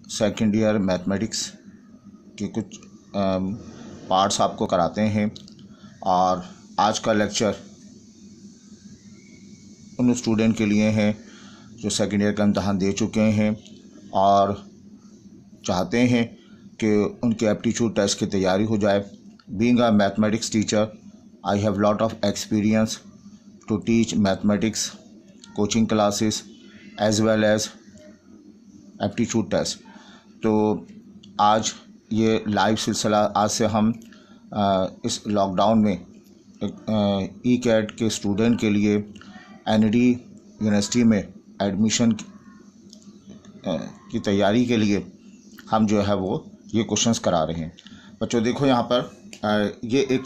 Second year mathematics के कुछ parts आपको कराते हैं। और आज का लेक्चर उन स्टूडेंट के लिए हैं जो सेकेंड ईयर का इम्तहान दे चुके हैं और चाहते हैं कि उनके एप्टीट्यूड टेस्ट की तैयारी हो जाए। Being a mathematics teacher, I have lot of experience to teach mathematics coaching classes as well as aptitude test. तो आज ये लाइव सिलसिला, आज से हम इस लॉकडाउन में ई कैट के स्टूडेंट के लिए एनडी यूनिवर्सिटी में एडमिशन की तैयारी के लिए हम जो है वो ये क्वेश्चंस करा रहे हैं। बच्चों देखो यहाँ पर ये एक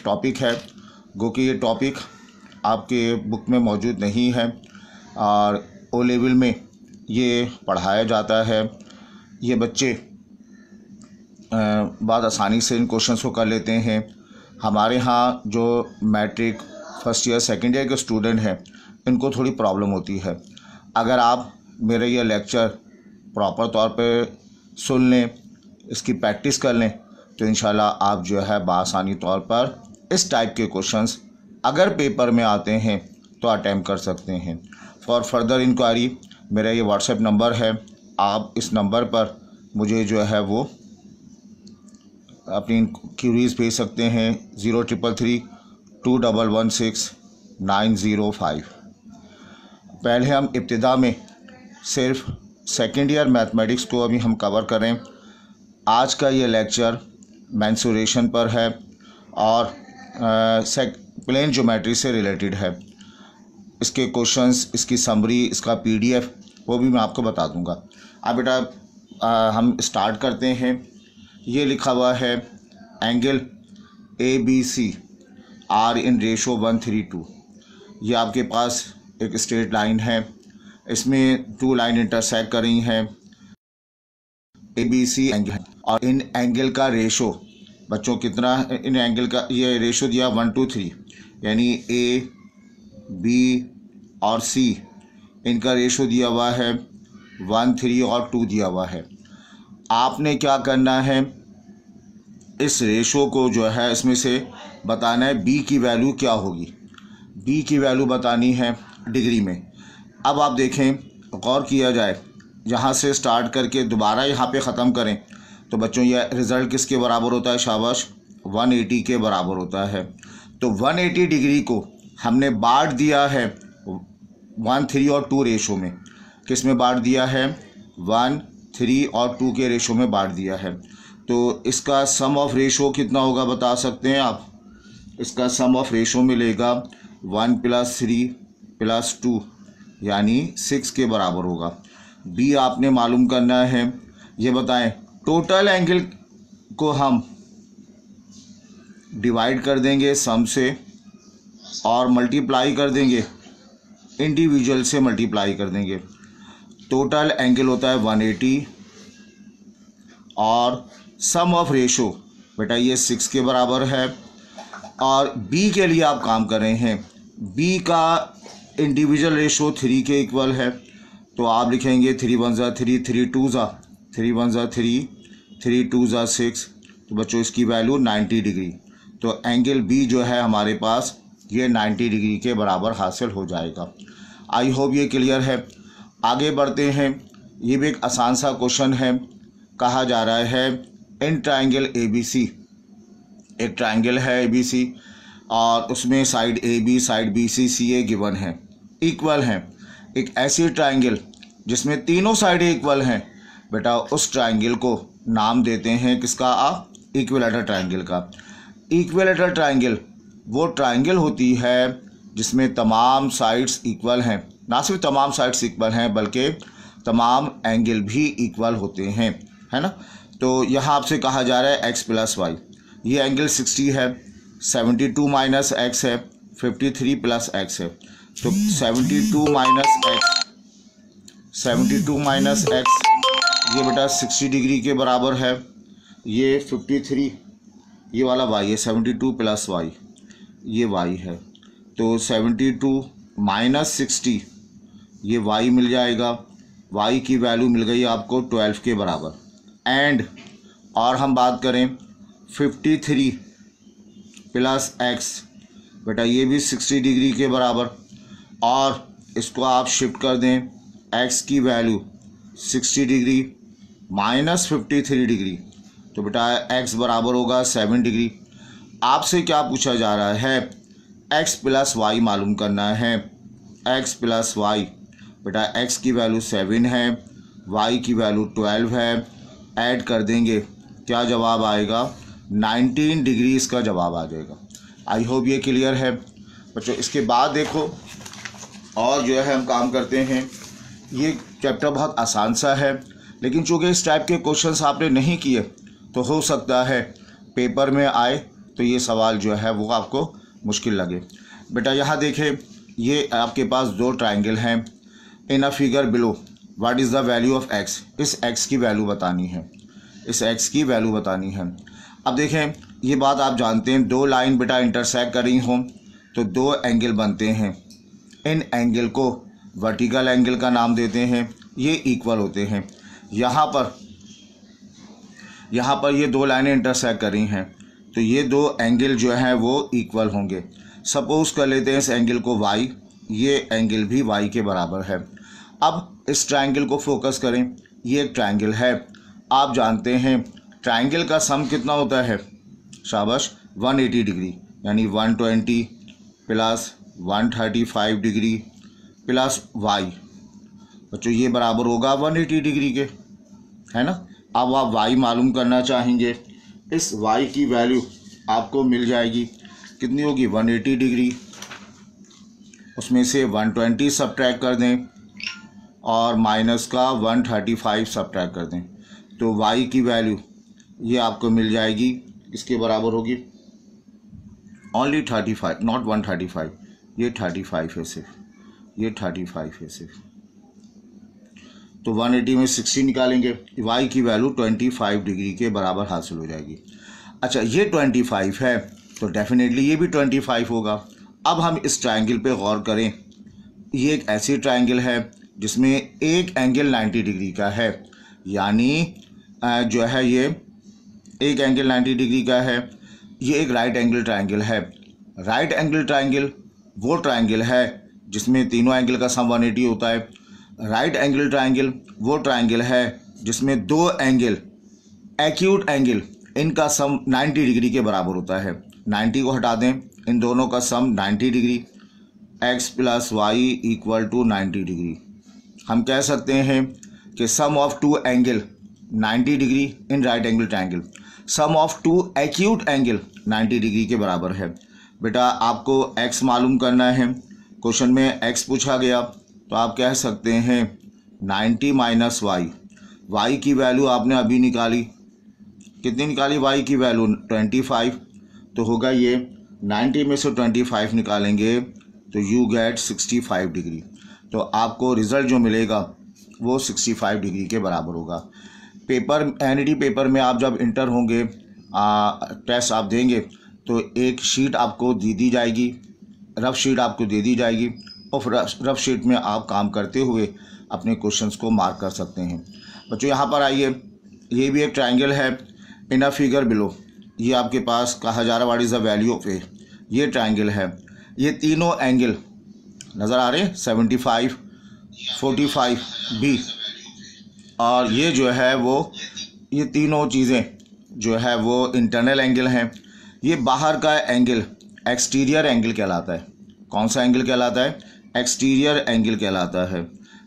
टॉपिक है जो कि ये टॉपिक आपके बुक में मौजूद नहीं है और ओ लेवल में ये पढ़ाया जाता है। ये बच्चे बहुत आसानी से इन क्वेश्चंस को कर लेते हैं। हमारे यहाँ जो matric first year second year के स्टूडेंट हैं इनको थोड़ी प्रॉब्लम होती है। अगर आप मेरे ये लेक्चर प्रॉपर तौर पे सुन लें, इसकी प्रैक्टिस कर लें, तो इंशाल्लाह आप जो है बआसानी तौर पर इस टाइप के क्वेश्चंस अगर पेपर में आते हैं तो अटैम्प्ट कर सकते हैं। फॉर फर्दर इंक्वायरी मेरा ये व्हाट्सएप नंबर है, आप इस नंबर पर मुझे जो है वो अपनी क्यूरीज़ भेज सकते हैं। 0333216905। पहले हम इब्तिदा में सिर्फ सेकेंड ईयर मैथमेटिक्स को अभी हम कवर करें। आज का ये लेक्चर मेंसुरेशन पर है और प्लेन ज्योमेट्री से रिलेटेड है। इसके क्वेश्चंस, इसकी समरी, इसका पीडीएफ वो भी मैं आपको बता दूंगा। अब बेटा हम स्टार्ट करते हैं। ये लिखा हुआ है angle ABC are in ratio 1:3:2। ये आपके पास एक स्ट्रेट लाइन है, इसमें 2 लाइन इंटरसेक्ट कर रही हैं। ABC एंगल है और इन एंगल का रेशो बच्चों कितना, इन एंगल का ये रेशो दिया 1:3, यानी A, B और C इनका रेशो दिया हुआ है 1, 3 और 2 दिया हुआ है। आपने क्या करना है, इस रेशो को जो है इसमें से बताना है B की वैल्यू क्या होगी। B की वैल्यू बतानी है डिग्री में। अब आप देखें, गौर किया जाए, यहाँ से स्टार्ट करके दोबारा यहाँ पे ख़त्म करें तो बच्चों ये रिज़ल्ट किसके बराबर होता है? शाबाश, 180 के बराबर होता है। तो 180 डिग्री को हमने बांट दिया है 1, 3 और 2 रेशो में। किस में बांट दिया है? 1, 3 और 2 के रेशो में बांट दिया है। तो इसका सम ऑफ रेशो कितना होगा बता सकते हैं आप? इसका सम ऑफ रेशो मिलेगा 1 + 3 + 2 यानी 6 के बराबर होगा। बी आपने मालूम करना है। ये बताएं, टोटल एंगल को हम डिवाइड कर देंगे सम से और मल्टीप्लाई कर देंगे, इंडिविजुअल से मल्टीप्लाई कर देंगे। टोटल एंगल होता है 180 और सम ऑफ रेशो बेटा ये 6 के बराबर है। और बी के लिए आप काम कर रहे हैं, बी का इंडिविजुअल रेशो 3 के इक्वल है। तो आप लिखेंगे 3 × 1 = 3, 3 × 2 = 3 × 1 = 3, 3 × 2 = 6। तो बच्चों इसकी वैल्यू 90 डिग्री। तो एंगल बी जो है हमारे पास ये 90 डिग्री के बराबर हासिल हो जाएगा। आई होप ये क्लियर है। आगे बढ़ते हैं। ये भी एक आसान सा क्वेश्चन है। कहा जा रहा है इन ट्राइंगल ABC, एक ट्राइंगल है ABC और उसमें side AB, side BC, CA given है, इक्वल हैं। एक ऐसी ट्राइंगल जिसमें तीनों साइडें इक्वल हैं, बेटा उस ट्राइंगल को नाम देते हैं किसका? आप इक्विलैटरल ट्राइंगल का। इक्विलैटरल ट्राइंगल वो ट्राइंगल होती है जिसमें तमाम साइड्स इक्वल हैं। ना सिर्फ तमाम साइड्स इक्वल हैं बल्कि तमाम एंगल भी इक्वल होते हैं, है ना। तो यहाँ आपसे कहा जा रहा है x + y। ये एंगल 60 है, 72 - x है, 53 + x है। तो 72 - x ये बेटा 60 डिग्री के बराबर है। ये 53 ये वाला y है, 72 + y ये y है। तो 72 - 60 ये y मिल जाएगा। y की वैल्यू मिल गई आपको 12 के बराबर। एंड और हम बात करें 53 प्लस x, बेटा ये भी 60 डिग्री के बराबर, और इसको आप शिफ्ट कर दें x की वैल्यू 60 डिग्री माइनस 53 डिग्री, तो बेटा x बराबर होगा 7 डिग्री। आपसे क्या पूछा जा रहा है, x प्लस वाई मालूम करना है। x प्लस वाई, बेटा x की वैल्यू 7 है, y की वैल्यू 12 है, ऐड कर देंगे, क्या जवाब आएगा, 19 डिग्री इसका जवाब आ जाएगा। आई होप ये क्लियर है बच्चों। इसके बाद देखो और जो है हम काम करते हैं, ये चैप्टर बहुत आसान सा है, लेकिन चूँकि इस टाइप के क्वेश्चंस आपने नहीं किए तो हो सकता है पेपर में आए तो ये सवाल जो है वो आपको मुश्किल लगे। बेटा यहाँ देखें, ये आपके पास दो ट्राइंगल हैं। In a figure below what is the value of x, इस x की वैल्यू बतानी है, इस x की वैल्यू बतानी है। अब देखें, ये बात आप जानते हैं, दो लाइन बेटा इंटरसेक्ट कर रही हों तो दो एंगल बनते हैं। इन एंगल को वर्टिकल एंगल का नाम देते हैं, ये इक्वल होते हैं। यहाँ पर ये दो लाइनें इंटरसेक्ट कर रही हैं तो ये दो एंगल जो हैं वो इक्वल होंगे। सपोज़ कर लेते हैं इस एंगल को y, ये एंगल भी y के बराबर है। अब इस ट्रायंगल को फोकस करें, ये एक ट्रायंगल है। आप जानते हैं ट्रायंगल का सम कितना होता है, शाबाश, 180 डिग्री, यानी 120 प्लस 135 डिग्री प्लस y, बच्चों ये बराबर होगा 180 डिग्री के, है ना। अब आप y मालूम करना चाहेंगे, इस y की वैल्यू आपको मिल जाएगी, कितनी होगी, 180 डिग्री, उसमें से 120 सब्ट्रैक्ट कर दें और माइनस का 135 सब्ट्रैक्ट कर दें, तो y की वैल्यू ये आपको मिल जाएगी, इसके बराबर होगी ओनली 35, नॉट 135, ये 35 है सिर्फ, ये 35 है सिर्फ। तो 180 में 60 निकालेंगे, y की वैल्यू 25 डिग्री के बराबर हासिल हो जाएगी। अच्छा, ये 25 है तो डेफिनेटली ये भी 25 होगा। अब हम इस ट्रायंगल पे गौर करें, ये एक ऐसी ट्रायंगल है जिसमें एक एंगल 90 डिग्री का है, यानी जो है ये एक एंगल 90 डिग्री का है। ये एक राइट एंगल ट्रायंगल है। राइट एंगल ट्रायंगल वो ट्रायंगल है जिसमें तीनों एंगल का सम 180 होता है। राइट एंगल ट्रायंगल वो ट्रायंगल है जिसमें दो एंगल एक्यूट एंगल इनका सम 90 डिग्री के बराबर होता है। 90 को हटा दें, इन दोनों का sum 90 degree, x plus Y equal to 90 degree. हम कह सकते हैं कि sum of two angle 90 degree in right angle triangle, sum of two acute angle 90 degree के बराबर है। बेटा आपको x मालूम करना है, क्वेश्चन में x पूछा गया तो आप कह सकते हैं 90 माइनस वाई, वाई की वैल्यू आपने अभी निकाली, कितनी निकाली y की वैल्यू 25, तो होगा ये 90 में से 25 निकालेंगे तो यू गेट 65 डिग्री। तो आपको रिज़ल्ट जो मिलेगा वो 65 डिग्री के बराबर होगा। पेपर एनईटी पेपर में आप जब इंटर होंगे, टेस्ट आप देंगे तो एक शीट आपको दी जाएगी, रफ शीट आपको दे दी जाएगी और रफ शीट में आप काम करते हुए अपने क्वेश्चंस को मार्क कर सकते हैं। बच्चों यहाँ पर आइए, ये भी एक ट्रायंगल है। इन अ फिगर बिलो, ये आपके पास कहा जा रहा what is the value of A, ये ट्रायंगल है। ये तीनों एंगल नज़र आ रहे हैं 75, 45 बी, और ये जो है वो ये तीनों चीज़ें जो है वो इंटरनल एंगल हैं। ये बाहर का एंगल एक्सटीरियर एंगल कहलाता है। कौन सा एंगल कहलाता है, एक्सटीरियर एंगल कहलाता है।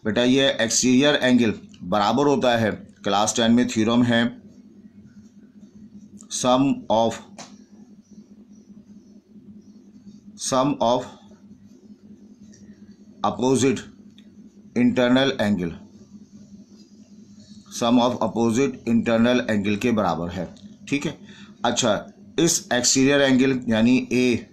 बेटा ये एक्सटीरियर एंगल बराबर होता है, क्लास 10 में थ्योरम है, sum of opposite internal angle, sum of opposite internal angle के बराबर है। ठीक है। अच्छा, इस एक्सटीरियर एंगल यानी ए,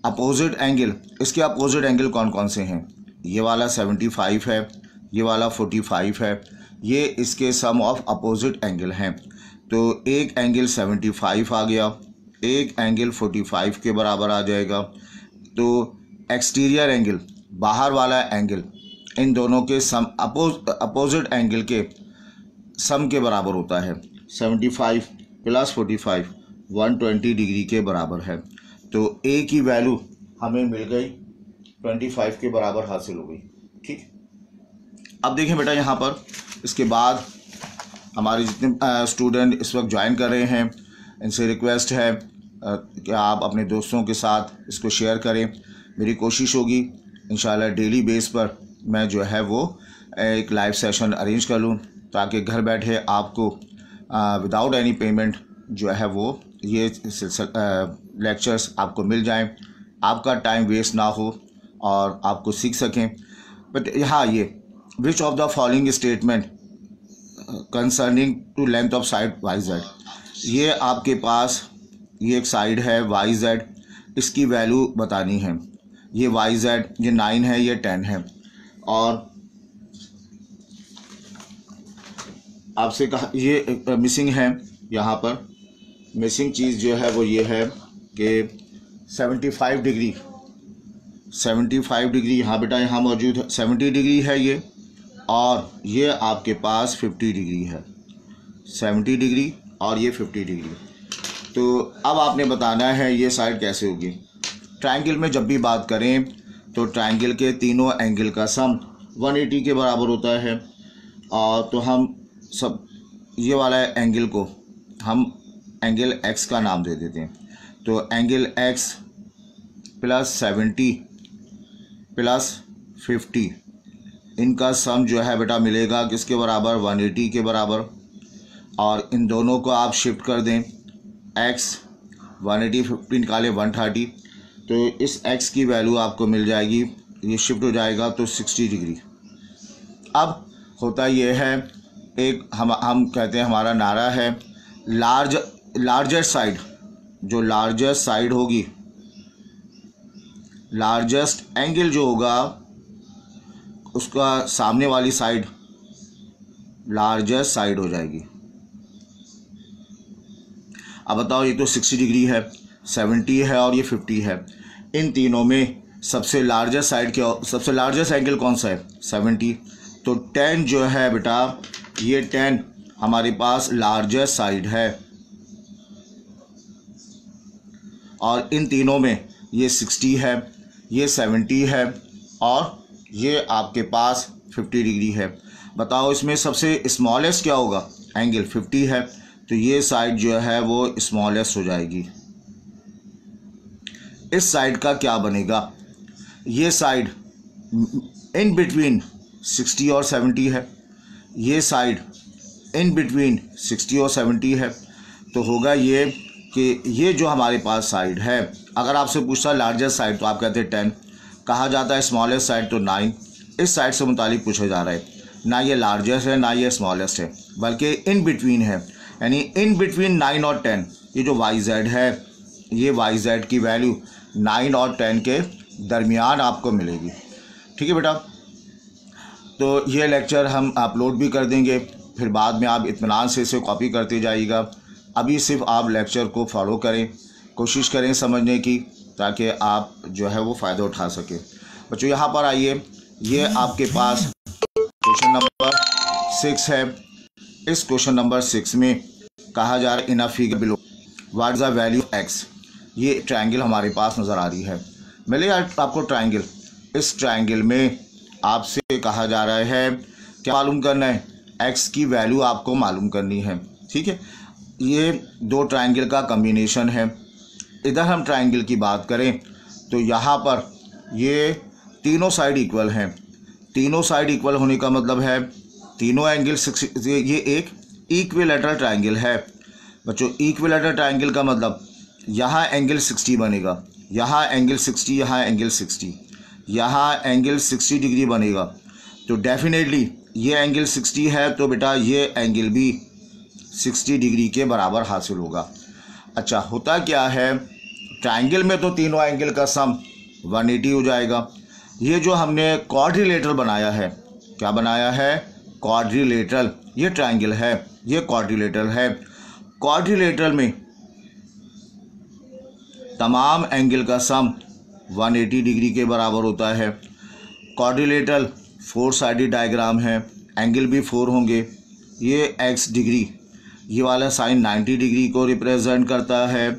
अपोजिट एंगल, इसके अपोजिट एंगल कौन कौन से हैं, ये वाला 75 है, ये वाला 45 है, ये इसके सम ऑफ अपोजिट एंगल हैं। तो एक एंगल 75 आ गया, एक एंगल 45 के बराबर आ जाएगा। तो एक्सटीरियर एंगल, बाहर वाला एंगल इन दोनों के सम अपोजिट एंगल के सम के बराबर होता है। 75 + 45 120 डिग्री के बराबर है। तो ए की वैल्यू हमें मिल गई 25 के बराबर हासिल हो गई। ठीक, अब देखें बेटा यहाँ पर इसके बाद हमारे जितने स्टूडेंट इस वक्त ज्वाइन कर रहे हैं, इनसे रिक्वेस्ट है कि आप अपने दोस्तों के साथ इसको शेयर करें। मेरी कोशिश होगी इंशाल्लाह डेली बेस पर मैं जो है वो एक लाइव सेशन अरेंज कर लूँ, ताकि घर बैठे आपको विदाउट एनी पेमेंट जो है वो ये लेक्चर्स आपको मिल जाएं, आपका टाइम वेस्ट ना हो और आपको सीख सकें। बट यहाँ ये which of the following statement concerning to length of side YZ, ये आपके पास ये एक साइड है YZ, इसकी वैल्यू बतानी है। ये YZ ये 9 है, ये 10 है, और आपसे कहा ये मिसिंग है। यहाँ पर मिसिंग चीज़ जो है वो ये है कि 75 डिग्री यहाँ बेटा यहाँ मौजूद है, 70 डिग्री है ये, और ये आपके पास 50 डिग्री है, 70 डिग्री और ये 50 डिग्री। तो अब आपने बताना है ये साइड कैसे होगी। ट्रायंगल में जब भी बात करें तो ट्रायंगल के तीनों एंगल का सम 180 के बराबर होता है, और तो हम सब ये वाला एंगल को हम एंगल X का नाम दे देते हैं। तो एंगल X + 70 + 50 इनका सम जो है बेटा मिलेगा किसके बराबर, 180 के बराबर। और इन दोनों को आप शिफ्ट कर दें, X 180 50 निकाले 130, तो इस X की वैल्यू आपको मिल जाएगी, ये शिफ्ट हो जाएगा तो 60 डिग्री। अब होता ये है, एक हम कहते हैं हमारा नारा है लार्जेस्ट साइड, जो लार्जेस्ट साइड होगी, लार्जेस्ट एंगल जो होगा उसका सामने वाली साइड लार्जेस्ट साइड हो जाएगी। अब बताओ, ये तो 60 डिग्री है, 70 है और ये 50 है। इन तीनों में सबसे लार्जेस्ट साइड क्या, सबसे लार्जेस्ट एंगल कौन सा है, 70। तो 10 जो है बेटा, ये 10 हमारे पास लार्जेस्ट साइड है, और इन तीनों में ये 60 है, ये 70 है और ये आपके पास 50 डिग्री है। बताओ इसमें सबसे स्मॉलेस्ट क्या होगा, एंगल 50 है, तो ये साइड जो है वो स्मॉलेस्ट हो जाएगी। इस साइड का क्या बनेगा, ये साइड इन बिटवीन 60 और 70 है, ये साइड इन बिटवीन 60 और 70 है। तो होगा ये कि ये जो हमारे पास साइड है, अगर आपसे पूछता लार्जेस्ट साइड तो आप कहते हैं 10, कहा जाता है स्मॉलेस्ट साइड तो 9। इस साइड से मुतालिक पूछा जा रहा है, ना ये लार्जेस्ट है ना ये स्मॉलेस्ट है, बल्कि इन बिटवीन है, यानी इन बिटवीन 9 और 10। ये जो YZ है, ये YZ की वैल्यू 9 और 10 के दरमियान आपको मिलेगी। ठीक है बेटा, तो ये लेक्चर हम अपलोड भी कर देंगे, फिर बाद में आप इत्मीनान से इसे कॉपी करते जाइएगा। अभी सिर्फ आप लेक्चर को फॉलो करें, कोशिश करें समझने की, ताकि आप जो है वो फ़ायदा उठा सकें। बच्चों यहाँ पर आइए, ये आपके पास क्वेश्चन नंबर 6 है। इस क्वेश्चन नंबर 6 में कहा जा रहा है in a figure below what is the value X। ये ट्रायंगल हमारे पास नज़र आ रही है, मिले आपको ट्रायंगल। इस ट्रायंगल में आपसे कहा जा रहा है क्या मालूम करना है, X की वैल्यू आपको मालूम करनी है। ठीक है, ये दो ट्रायंगल का कम्बिनेशन है। इधर हम ट्रायंगल की बात करें तो यहाँ पर ये तीनों साइड इक्वल हैं। तीनों साइड इक्वल होने का मतलब है तीनों एंगल 60, ये एक इक्विलैटरल ट्रायंगल है। बच्चों इक्विलैटरल ट्रायंगल का मतलब यहाँ एंगल 60 बनेगा, यहाँ एंगल 60, यहाँ एंगल 60, यहाँ एंगल 60 डिग्री बनेगा। तो डेफिनेटली ये एंगल 60 है, तो बेटा ये एंगल भी 60 डिग्री के बराबर हासिल होगा। अच्छा, होता क्या है, ट्रायंगल में तो तीनों एंगल का सम 180 हो जाएगा। ये जो हमने क्वाड्रिलेटरल बनाया है, क्या बनाया है, क्वाड्रिलेटरल। ये ट्रायंगल है, ये क्वाड्रिलेटरल है। क्वाड्रिलेटरल में तमाम एंगल का सम 180 डिग्री के बराबर होता है। क्वाड्रिलेटरल 4 साइडेड डायग्राम है, एंगल भी 4 होंगे। ये x डिग्री, ये वाला साइन 90 डिग्री को रिप्रेजेंट करता है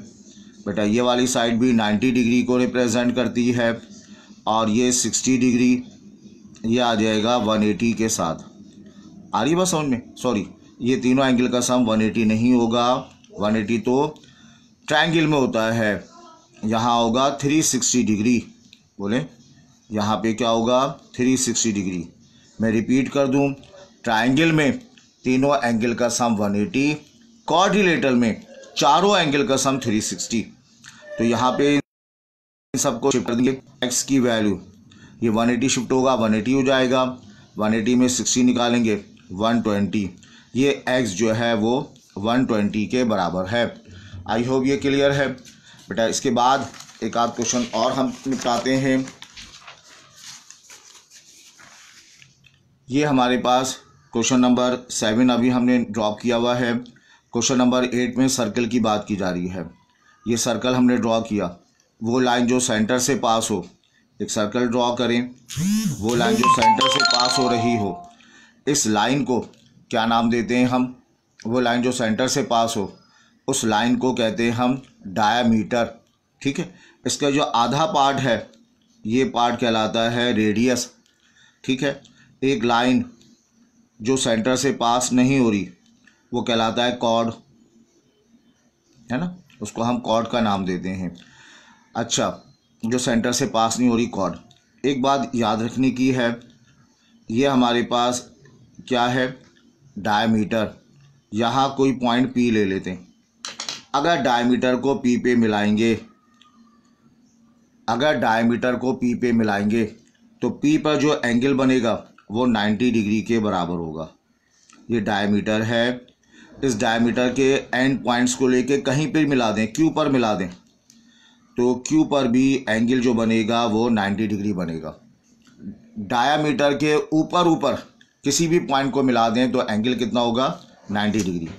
बेटा, ये वाली साइड भी 90 डिग्री को रिप्रेजेंट करती है, और ये 60 डिग्री, ये आ जाएगा 180 के साथ। आ रही बात समझ में? सॉरी, ये तीनों एंगल का सम 180 नहीं होगा, 180 तो ट्रायंगल में होता है, यहाँ होगा 360 डिग्री। बोले यहाँ पे क्या होगा? 360 डिग्री। मैं रिपीट कर दूं, ट्रायंगल में तीनों एंगल का सम 180, क्वाड्रिलेटरल में चारों एंगल का सम 360। तो यहाँ पे सबको शिफ्ट कर देंगे, x की वैल्यू ये 180 शिफ्ट होगा, 180 हो जाएगा, 180 में 60 निकालेंगे 120, ये x जो है वो 120 के बराबर है। आई होप ये क्लियर है बेटा। इसके बाद एक आध क्वेश्चन और हम निपटाते हैं। ये हमारे पास क्वेश्चन नंबर 7 अभी हमने ड्रॉप किया हुआ है। क्वेश्चन नंबर 8 में सर्कल की बात की जा रही है। ये सर्कल हमने ड्रॉ किया, वो लाइन जो सेंटर से पास हो, एक सर्कल ड्रॉ करें, वो लाइन जो सेंटर से पास हो रही हो, इस लाइन को क्या नाम देते हैं हम? वो लाइन जो सेंटर से पास हो उस लाइन को कहते हैं हम डायामीटर। ठीक है, इसका जो आधा पार्ट है ये पार्ट कहलाता है रेडियस। ठीक है, एक लाइन जो सेंटर से पास नहीं हो रही वो कहलाता है कॉर्ड, है ना, उसको हम कॉर्ड का नाम देते हैं। अच्छा, जो सेंटर से पास नहीं हो रही कॉर्ड। एक बात याद रखने की है, ये हमारे पास क्या है? डायमीटर। यहाँ कोई पॉइंट P ले लेते हैं। अगर डायमीटर को P पे मिलाएंगे, अगर डायमीटर को P पे मिलाएंगे तो P पर जो एंगल बनेगा वो 90 डिग्री के बराबर होगा। ये डायमीटर है, इस डायमीटर के एंड पॉइंट्स को लेके कहीं पर मिला दें, Q पर मिला दें, तो Q पर भी एंगल जो बनेगा वो 90 डिग्री बनेगा। डायामीटर के ऊपर किसी भी पॉइंट को मिला दें तो एंगल कितना होगा? 90 डिग्री।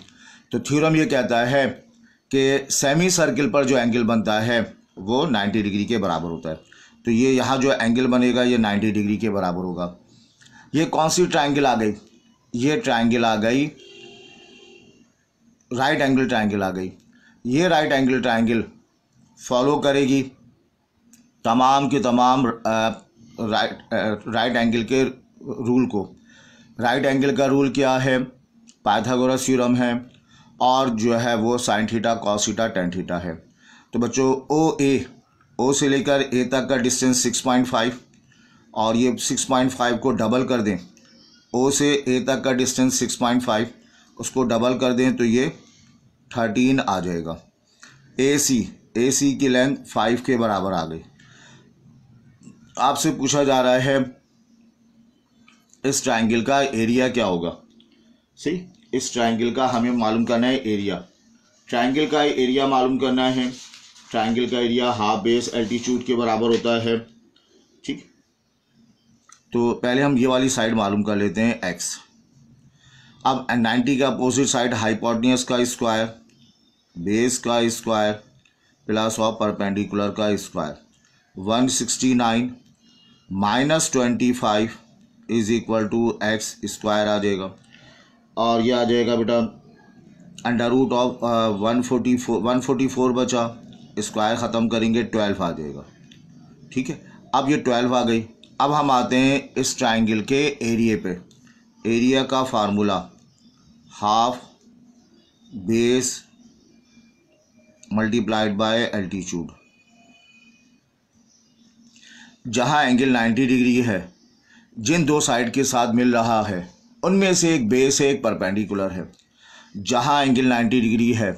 तो थ्योरम ये कहता है कि सेमी सर्किल पर जो एंगल बनता है वो 90 डिग्री के बराबर होता है। तो ये यहाँ जो एंगल बनेगा ये 90 डिग्री के बराबर होगा। ये कौन सी ट्रायंगल आ गई? ये ट्रायंगल आ गई, राइट एंगल ट्रायंगल आ गई। ये राइट एंगल ट्रायंगल फॉलो करेगी तमाम के तमाम राइट एंगल के रूल को। राइट एंगल का रूल क्या है? पाइथागोरस थ्योरम है, और जो है वो sine theta cos theta tan theta है। तो बच्चों ओ से लेकर ए तक का डिस्टेंस 6.5, और ये 6.5 को डबल कर दें, ओ से ए तक का डिस्टेंस 6.5, उसको डबल कर दें तो ये 13 आ जाएगा। ए सी की लेंथ 5 के बराबर आ गई। आपसे पूछा जा रहा है इस ट्रायंगल का एरिया क्या होगा? सही, इस ट्रायंगल का हमें मालूम करना है एरिया। ट्रायंगल का एरिया मालूम करना है। ट्रायंगल का एरिया हाफ बेस एल्टीट्यूड के बराबर होता है। ठीक, तो पहले हम ये वाली साइड मालूम कर लेते हैं x। अब 90 का अपोजिट साइड हाइपोटेन्यूज का स्क्वायर, बेस का स्क्वायर प्लस और परपेंडिकुलर का square, 169 minus 25 is equal to X square आ जाएगा। और ये आ जाएगा बेटा अंडर रूट ऑफ 144 बचा, स्क्वायर ख़त्म करेंगे 12 आ जाएगा। ठीक है, अब ये 12 आ गई। अब हम आते हैं इस ट्रायंगल के एरिया पे। एरिया का formula half base multiplied by altitude. जहाँ एंगल 90 डिग्री है, जिन दो साइड के साथ मिल रहा है उनमें से एक बेस है, एक परपेंडिकुलर है। जहाँ एंगल 90 डिग्री है,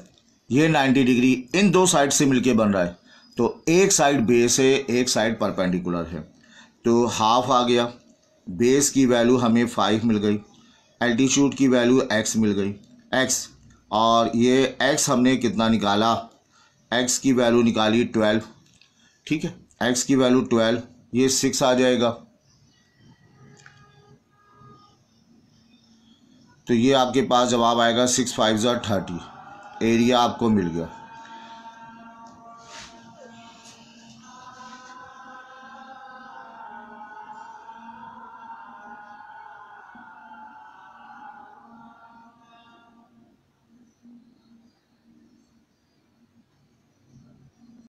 ये 90 डिग्री इन दो साइड से मिलके बन रहा है, तो एक साइड बेस है, एक साइड परपेंडिकुलर है। तो हाफ आ गया, बेस की वैल्यू हमें 5 मिल गई, एल्टीट्यूड की वैल्यू x मिल गई, x, और ये x हमने कितना निकाला? x की वैल्यू निकाली 12। ठीक है, x की वैल्यू 12, ये 6 आ जाएगा। तो ये आपके पास जवाब आएगा 6 5 30। एरिया आपको मिल गया।